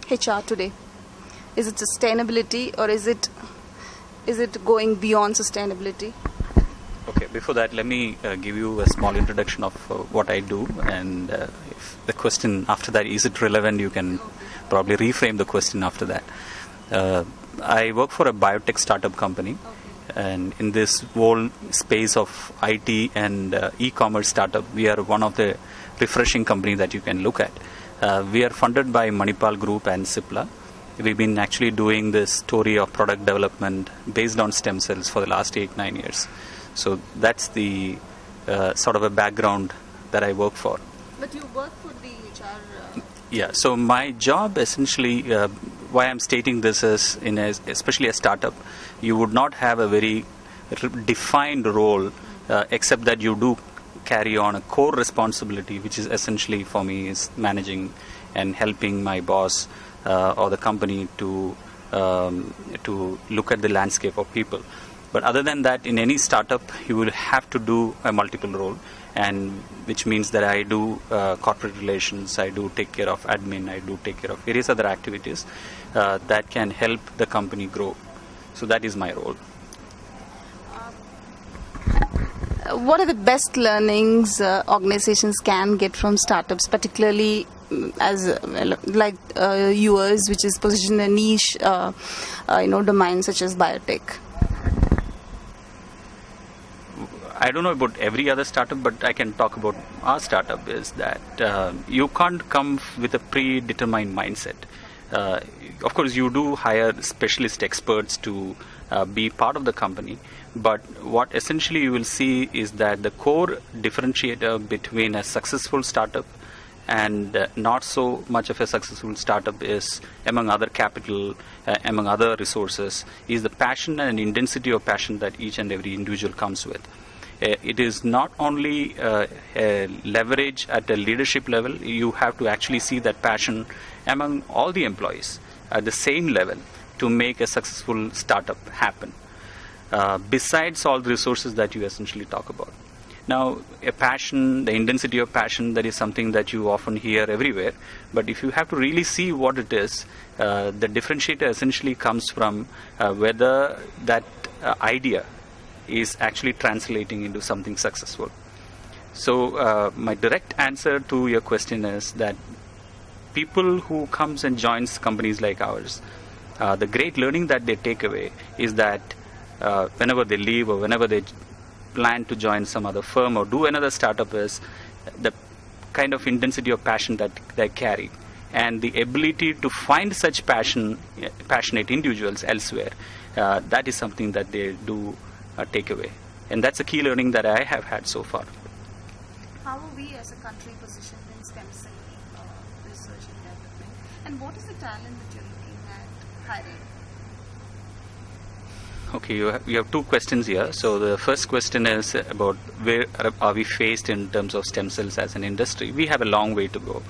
HR today? Is it sustainability, or is it going beyond sustainability? Okay, before that, let me give you a small introduction of what I do, and if the question after that, is it relevant, you can probably reframe the question after that. I work for a biotech startup company, and in this whole space of IT and e-commerce startup, we are one of the refreshing companies that you can look at. We are funded by Manipal Group and Cipla. We've been actually doing this story of product development based on stem cells for the last 8-9 years. So that's the sort of a background that I work for. But you work for the HR... Yeah, so my job essentially, why I'm stating this is, especially a startup, you would not have a very defined role except that you do carry on a core responsibility, which is essentially for me is managing and helping my boss or the company to look at the landscape of people. But other than that, in any startup, you will have to do a multiple role, and which means that I do corporate relations, I do take care of admin, I do take care of various other activities that can help the company grow. So that is my role. What are the best learnings organizations can get from startups, particularly as like yours, which is positioned in a niche, domain such as biotech? I don't know about every other startup, but I can talk about our startup. Is that you can't come with a predetermined mindset. Of course, you do hire specialist experts to be part of the company, but what essentially you will see is that the core differentiator between a successful startup and not so much of a successful startup is, among other capital, among other resources, is the passion and intensity of passion that each and every individual comes with. It is not only a leverage at a leadership level, you have to actually see that passion among all the employees at the same level to make a successful startup happen. Besides all the resources that you essentially talk about. Now, a passion, the intensity of passion, that is something that you often hear everywhere. But if you have to really see what it is, the differentiator essentially comes from whether that idea is actually translating into something successful. So my direct answer to your question is that people who comes and joins companies like ours, the great learning that they take away is that whenever they leave or whenever they plan to join some other firm or do another startup is the kind of intensity of passion that they carry and the ability to find such passionate individuals elsewhere. That is something that they do take away, and that's a key learning that I have had so far. How are we as a country positioned in stem cell research and development, and what is the talent that you're looking at hiring? Okay, you have two questions here. So the first question is about where are we faced in terms of stem cells as an industry. We have a long way to go.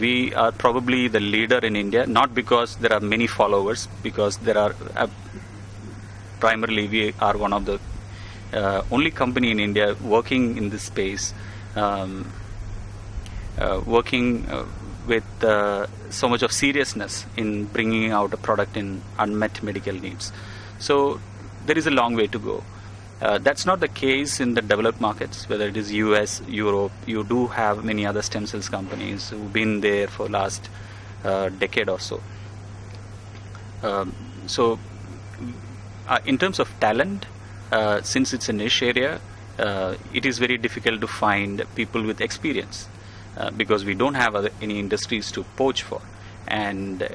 We are probably the leader in India, not because there are many followers, because there are primarily we are one of the only company in India working in this space, working with so much of seriousness in bringing out a product in unmet medical needs. So there is a long way to go. That's not the case in the developed markets, whether it is US, Europe. You do have many other stem cells companies who've been there for last decade or so. In terms of talent, since it's a niche area, it is very difficult to find people with experience because we don't have any industries to poach for, and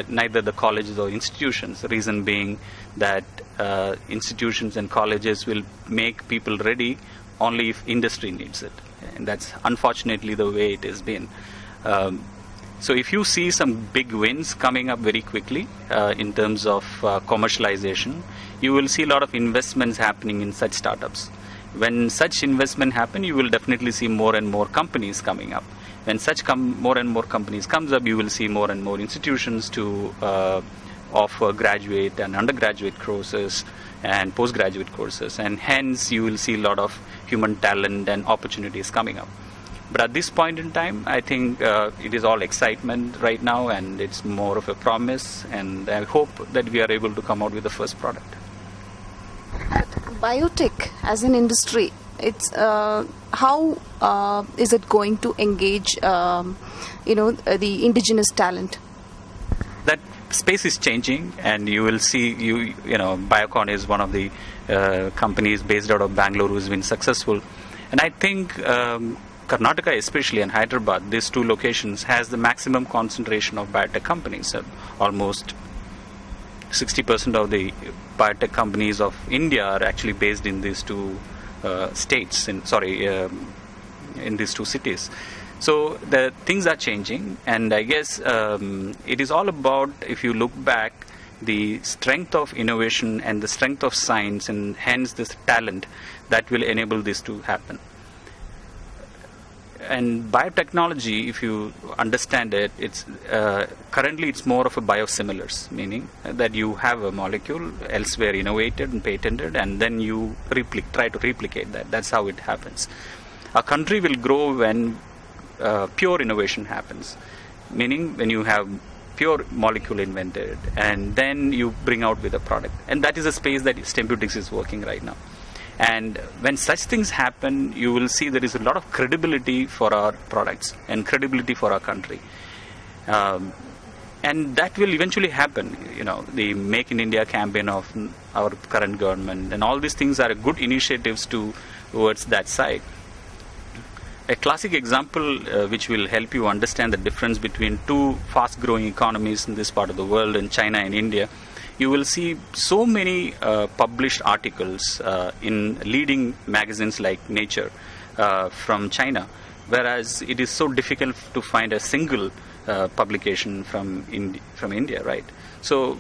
neither the colleges or institutions. The reason being that institutions and colleges will make people ready only if industry needs it, and that's unfortunately the way it has been. So if you see some big wins coming up very quickly in terms of commercialization, you will see a lot of investments happening in such startups. When such investment happen, you will definitely see more and more companies coming up. When such more and more companies comes up, you will see more and more institutions to offer graduate and undergraduate courses and postgraduate courses, and hence you will see a lot of human talent and opportunities coming up. But at this point in time, I think it is all excitement right now, and it's more of a promise, and I hope that we are able to come out with the first product. Biotech as an industry, it's how is it going to engage the indigenous talent? That space is changing, and you will see Biocon is one of the companies based out of Bangalore who's been successful, and I think Karnataka especially and Hyderabad, these two locations, has the maximum concentration of biotech companies. Almost 60% of the biotech companies of India are actually based in these two states, in these two cities. So the things are changing, and I guess it is all about, if you look back, the strength of innovation and the strength of science, and hence this talent that will enable this to happen. And biotechnology, if you understand it, it's currently it's more of a biosimilars, meaning that you have a molecule elsewhere innovated and patented, and then you try to replicate that. That's how it happens. A country will grow when pure innovation happens, meaning when you have pure molecule invented and then you bring out with a product. And that is a space that Stempeutics is working right now. And when such things happen, you will see there is a lot of credibility for our products and credibility for our country. And that will eventually happen. The Make in India campaign of our current government and all these things are good initiatives towards that side. A classic example which will help you understand the difference between two fast-growing economies in this part of the world, in China and India. You will see so many published articles in leading magazines like Nature from China, whereas it is so difficult to find a single publication from India, right? So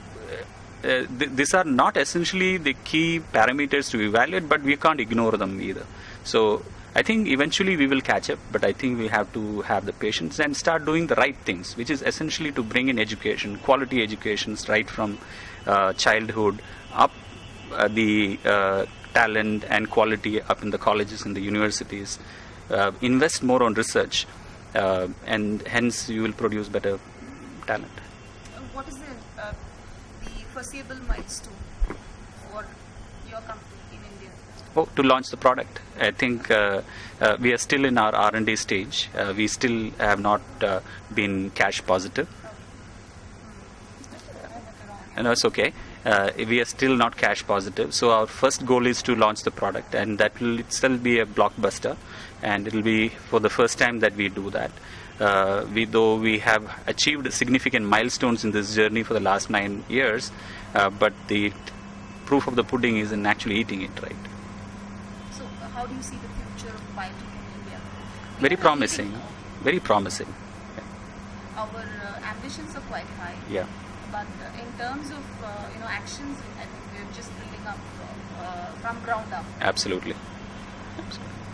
these are not essentially the key parameters to evaluate, but we can't ignore them either. So I think eventually we will catch up, but I think we have to have the patience and start doing the right things, which is essentially to bring in education, quality educations right from childhood up, the talent and quality up in the colleges and the universities, invest more on research, and hence you will produce better talent. What is the foreseeable milestone for your company in India? Oh, to launch the product. I think we are still in our R&D stage. We still have not been cash positive. No, it's okay. We are still not cash positive. So our first goal is to launch the product, and that will itself be a blockbuster. And it will be for the first time that we do that. Though we have achieved significant milestones in this journey for the last 9 years, but the proof of the pudding is in actually eating it, right? So how do you see the future of biotech in India? Very promising. Very promising. Yeah. Our ambitions are quite high. Yeah. But in terms of actions, I think we're just building up from ground up. Absolutely.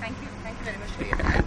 Thank you very much for your time.